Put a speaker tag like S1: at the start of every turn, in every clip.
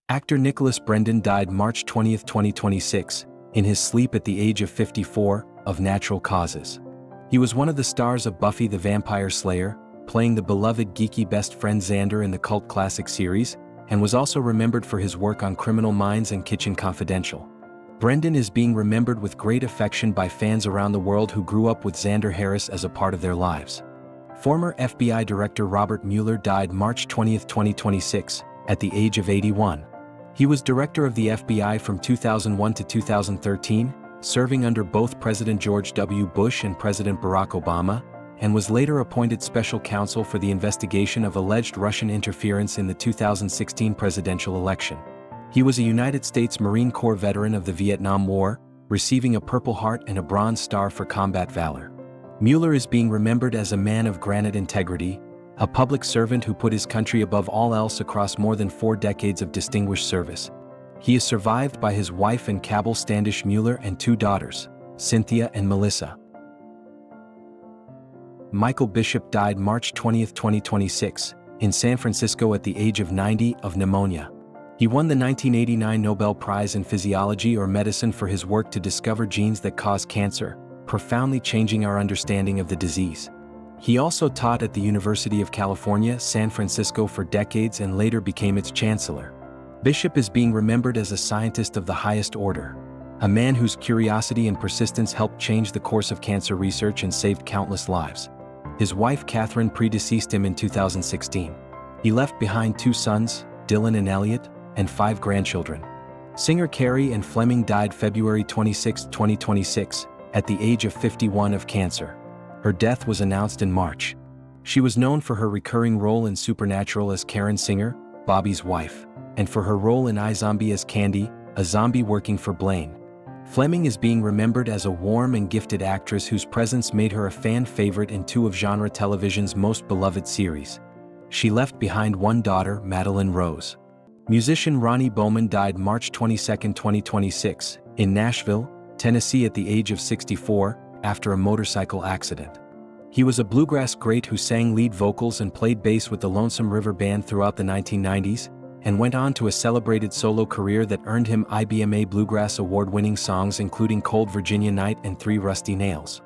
S1: Actor Nicholas Brendon died March 20, 2026, in his sleep at the age of 54, of natural causes. He was one of the stars of Buffy the Vampire Slayer, playing the beloved geeky best friend Xander in the cult classic series, and was also remembered for his work on Criminal Minds and Kitchen Confidential. Brendon is being remembered with great affection by fans around the world who grew up with Xander Harris as a part of their lives. Former FBI Director Robert Mueller died March 20, 2026, at the age of 81. He was director of the FBI from 2001 to 2013, serving under both President George W. Bush and President Barack Obama, and was later appointed special counsel for the investigation of alleged Russian interference in the 2016 presidential election. He was a United States Marine Corps veteran of the Vietnam War, receiving a Purple Heart and a Bronze Star for combat valor. Mueller is being remembered as a man of granite integrity, a public servant who put his country above all else across more than 4 decades of distinguished service. He is survived by his wife and Cabell Standish Mueller and 2 daughters, Cynthia and Melissa. Michael Bishop died March 20, 2026, in San Francisco at the age of 90, of pneumonia. He won the 1989 Nobel Prize in Physiology or Medicine for his work to discover genes that cause cancer, profoundly changing our understanding of the disease. He also taught at the University of California, San Francisco for decades and later became its chancellor. Bishop is being remembered as a scientist of the highest order, a man whose curiosity and persistence helped change the course of cancer research and saved countless lives. His wife Catherine predeceased him in 2016. He left behind 2 sons, Dylan and Elliot, and 5 grandchildren. Singer Carrie Ann Fleming died February 26, 2026, at the age of 51 of cancer. Her death was announced in March. She was known for her recurring role in Supernatural as Karen Singer, Bobby's wife, and for her role in iZombie as Candy, a zombie working for Blaine. Fleming is being remembered as a warm and gifted actress whose presence made her a fan favorite in 2 of genre television's most beloved series. She left behind 1 daughter, Madeline Rose. Musician Ronnie Bowman died March 22, 2026, in Nashville, Tennessee at the age of 64, after a motorcycle accident. He was a bluegrass great who sang lead vocals and played bass with the Lonesome River Band throughout the 1990s, and went on to a celebrated solo career that earned him IBMA Bluegrass Award-winning songs including Cold Virginia Night and 3 Rusty Nails.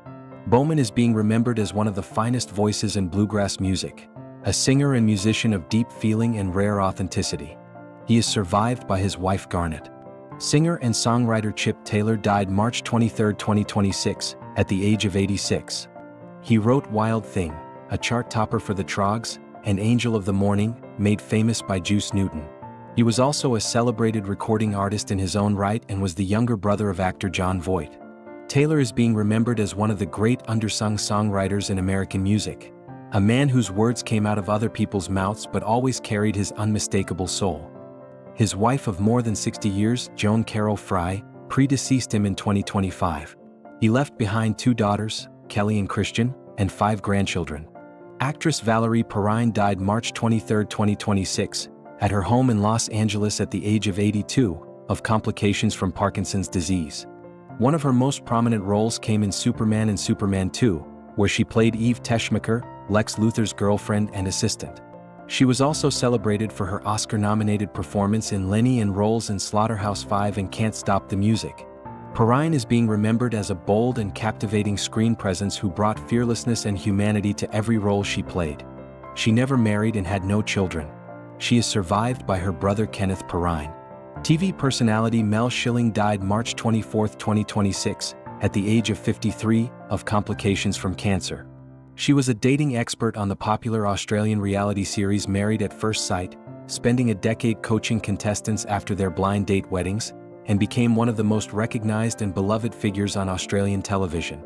S1: Bowman is being remembered as one of the finest voices in bluegrass music, a singer and musician of deep feeling and rare authenticity. He is survived by his wife Garnet. Singer and songwriter Chip Taylor died March 23, 2026, at the age of 86. He wrote Wild Thing, a chart topper for the Troggs, and Angel of the Morning, made famous by Juice Newton. He was also a celebrated recording artist in his own right and was the younger brother of actor Jon Voight. Taylor is being remembered as one of the great undersung songwriters in American music, a man whose words came out of other people's mouths but always carried his unmistakable soul. His wife of more than 60 years, Joan Carol Fry, predeceased him in 2025. He left behind 2 daughters, Kelly and Christian, and 5 grandchildren. Actress Valerie Perrine died March 23, 2026, at her home in Los Angeles at the age of 82, of complications from Parkinson's disease. One of her most prominent roles came in Superman and Superman 2, where she played Eve Teschmacher, Lex Luthor's girlfriend and assistant. She was also celebrated for her Oscar-nominated performance in Lenny and roles in Slaughterhouse-5 and Can't Stop the Music. Perrine is being remembered as a bold and captivating screen presence who brought fearlessness and humanity to every role she played. She never married and had no children. She is survived by her brother Kenneth Perrine. TV personality Mel Schilling died March 24, 2026, at the age of 53, of complications from cancer. She was a dating expert on the popular Australian reality series Married at First Sight, spending a decade coaching contestants after their blind date weddings, and became one of the most recognized and beloved figures on Australian television.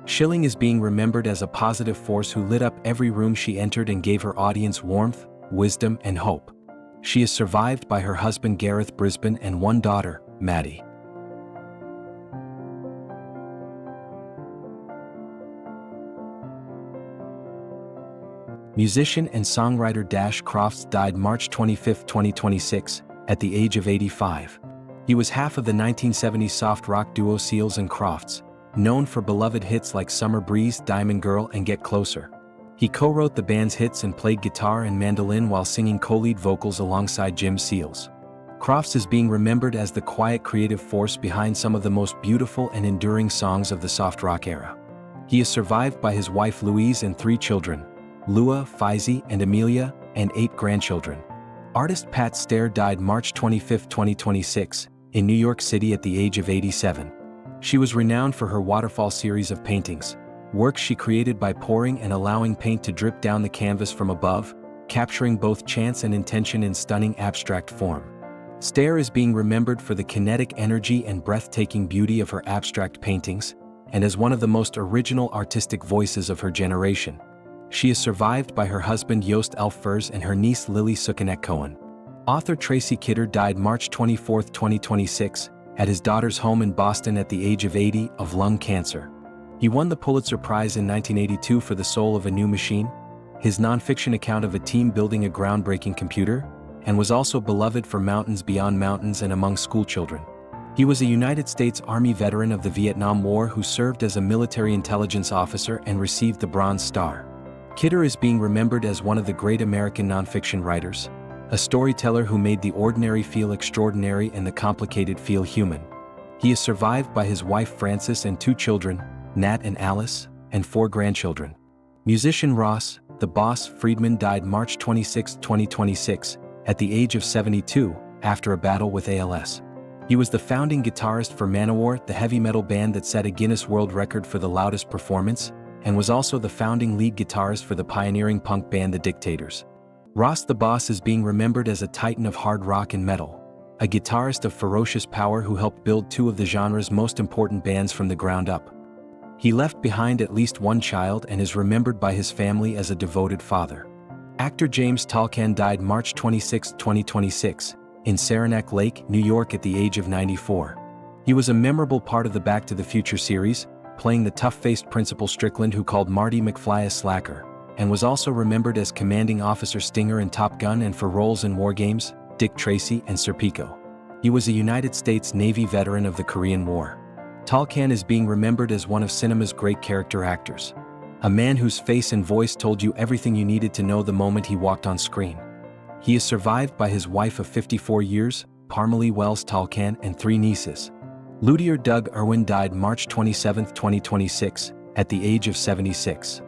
S1: Schilling is being remembered as a positive force who lit up every room she entered and gave her audience warmth, wisdom, and hope. She is survived by her husband Gareth Brisbane and 1 daughter, Maddie. Musician and songwriter Dash Crofts died March 25, 2026, at the age of 85. He was half of the 1970s soft rock duo Seals and Crofts, known for beloved hits like Summer Breeze, Diamond Girl, and Get Closer. He co-wrote the band's hits and played guitar and mandolin while singing co-lead vocals alongside Jim Seals. Crofts is being remembered as the quiet creative force behind some of the most beautiful and enduring songs of the soft rock era. He is survived by his wife Louise and 3 children, Lua, Faizi, and Amelia, and 8 grandchildren. Artist Pat Stair died March 25, 2026, in New York City at the age of 87. She was renowned for her waterfall series of paintings, works she created by pouring and allowing paint to drip down the canvas from above, capturing both chance and intention in stunning abstract form. Stair is being remembered for the kinetic energy and breathtaking beauty of her abstract paintings, and as one of the most original artistic voices of her generation. She is survived by her husband Joost Elfvers and her niece Lily Sukenet-Cohen. Author Tracy Kidder died March 24, 2026, at his daughter's home in Boston at the age of 80 of lung cancer. He won the Pulitzer Prize in 1982 for The Soul of a New Machine, his nonfiction account of a team building a groundbreaking computer, and was also beloved for Mountains Beyond Mountains and Among Schoolchildren. He was a United States Army veteran of the Vietnam War who served as a military intelligence officer and received the Bronze Star. Kidder is being remembered as one of the great American nonfiction writers, a storyteller who made the ordinary feel extraordinary and the complicated feel human. He is survived by his wife Frances and 2 children, Nat and Alice, and 4 grandchildren. Musician Ross, the Boss Friedman died March 26, 2026, at the age of 72, after a battle with ALS. He was the founding guitarist for Manowar, the heavy metal band that set a Guinness World Record for the loudest performance, and was also the founding lead guitarist for the pioneering punk band The Dictators. Ross the Boss is being remembered as a titan of hard rock and metal, a guitarist of ferocious power who helped build 2 of the genre's most important bands from the ground up. He left behind at least 1 child and is remembered by his family as a devoted father. Actor James Tolkan died March 26, 2026, in Saranac Lake, New York at the age of 94. He was a memorable part of the Back to the Future series, playing the tough-faced Principal Strickland who called Marty McFly a slacker, and was also remembered as Commanding Officer Stinger in Top Gun and for roles in War Games, Dick Tracy and Serpico. He was a United States Navy veteran of the Korean War. Tolkan is being remembered as one of cinema's great character actors, a man whose face and voice told you everything you needed to know the moment he walked on screen. He is survived by his wife of 54 years, Parmalee Wells Tolkan, and 3 nieces. Luthier Doug Irwin died March 27, 2026, at the age of 76.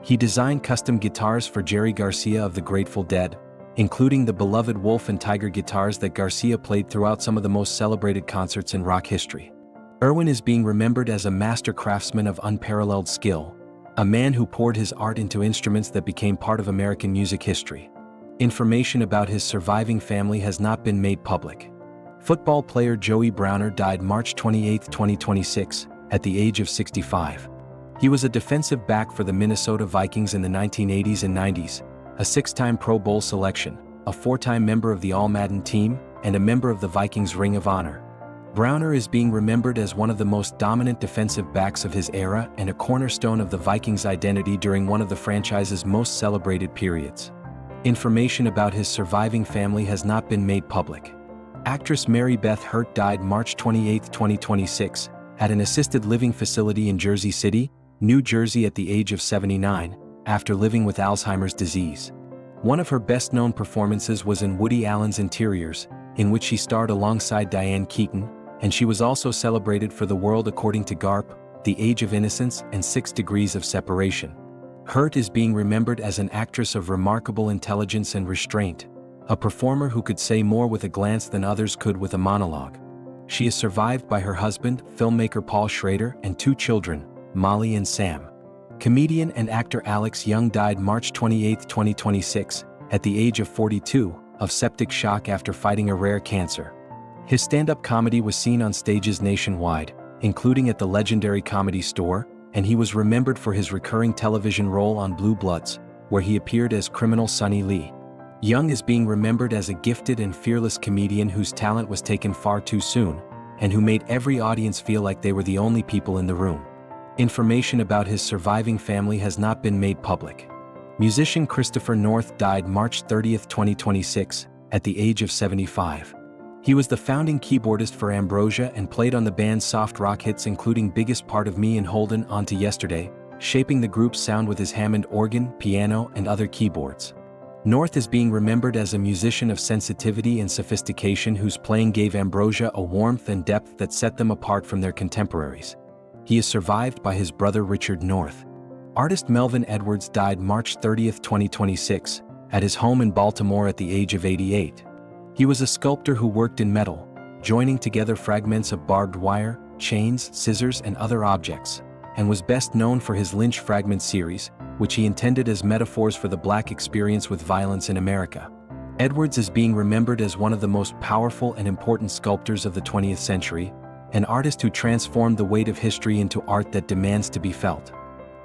S1: He designed custom guitars for Jerry Garcia of the Grateful Dead, including the beloved Wolf and Tiger guitars that Garcia played throughout some of the most celebrated concerts in rock history. Irwin is being remembered as a master craftsman of unparalleled skill, a man who poured his art into instruments that became part of American music history. Information about his surviving family has not been made public. Football player Joey Browner died March 28, 2026, at the age of 65. He was a defensive back for the Minnesota Vikings in the 1980s and 90s, a 6-time Pro Bowl selection, a 4-time member of the All-Madden team, and a member of the Vikings Ring of Honor. Browner is being remembered as one of the most dominant defensive backs of his era and a cornerstone of the Vikings' identity during one of the franchise's most celebrated periods. Information about his surviving family has not been made public. Actress Mary Beth Hurt died March 28, 2026, at an assisted living facility in Jersey City, New Jersey at the age of 79, after living with Alzheimer's disease. One of her best-known performances was in Woody Allen's Interiors, in which she starred alongside Diane Keaton, and she was also celebrated for The World According to Garp, The Age of Innocence, and 6 Degrees of Separation. Hurt is being remembered as an actress of remarkable intelligence and restraint, a performer who could say more with a glance than others could with a monologue. She is survived by her husband, filmmaker Paul Schrader, and 2 children, Molly and Sam. Comedian and actor Alex Young died March 28, 2026, at the age of 42, of septic shock after fighting a rare cancer. His stand-up comedy was seen on stages nationwide, including at the legendary Comedy Store, and he was remembered for his recurring television role on Blue Bloods, where he appeared as criminal Sonny Lee. Young is being remembered as a gifted and fearless comedian whose talent was taken far too soon, and who made every audience feel like they were the only people in the room. Information about his surviving family has not been made public. Musician Christopher North died March 30, 2026, at the age of 75. He was the founding keyboardist for Ambrosia and played on the band's soft rock hits including Biggest Part of Me and Holden On to Yesterday, shaping the group's sound with his Hammond organ, piano, and other keyboards. North is being remembered as a musician of sensitivity and sophistication whose playing gave Ambrosia a warmth and depth that set them apart from their contemporaries. He is survived by his brother Richard North. Artist Melvin Edwards died March 30, 2026, at his home in Baltimore at the age of 88. He was a sculptor who worked in metal, joining together fragments of barbed wire, chains, scissors, and other objects, and was best known for his Lynch Fragment series, which he intended as metaphors for the Black experience with violence in America. Edwards is being remembered as one of the most powerful and important sculptors of the 20th century, an artist who transformed the weight of history into art that demands to be felt.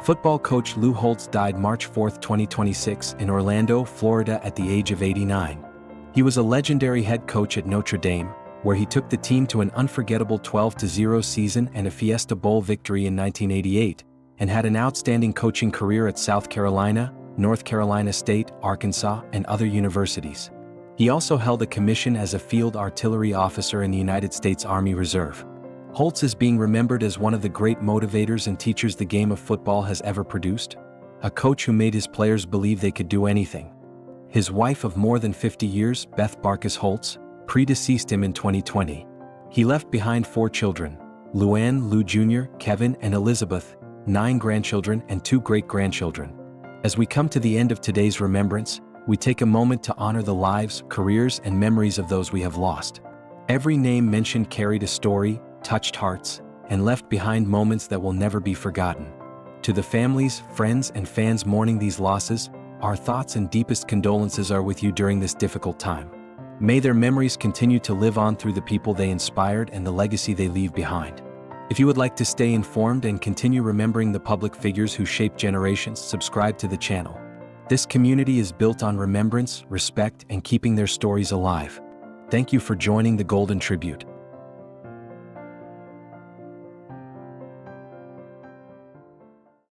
S1: Football coach Lou Holtz died March 4, 2026, in Orlando, Florida at the age of 89. He was a legendary head coach at Notre Dame, where he took the team to an unforgettable 12-0 season and a Fiesta Bowl victory in 1988, and had an outstanding coaching career at South Carolina, North Carolina State, Arkansas, and other universities. He also held a commission as a field artillery officer in the United States Army Reserve. Holtz is being remembered as one of the great motivators and teachers the game of football has ever produced, a coach who made his players believe they could do anything. His wife of more than 50 years, Beth Barkus Holtz, predeceased him in 2020. He left behind 4 children, Luann, Lou Jr., Kevin, and Elizabeth, 9 grandchildren, and 2 great-grandchildren. As we come to the end of today's remembrance, we take a moment to honor the lives, careers, and memories of those we have lost. Every name mentioned carried a story, touched hearts, and left behind moments that will never be forgotten. To the families, friends, and fans mourning these losses, our thoughts and deepest condolences are with you during this difficult time. May their memories continue to live on through the people they inspired and the legacy they leave behind. If you would like to stay informed and continue remembering the public figures who shaped generations, subscribe to the channel. This community is built on remembrance, respect, and keeping their stories alive. Thank you for joining the Golden Tribute.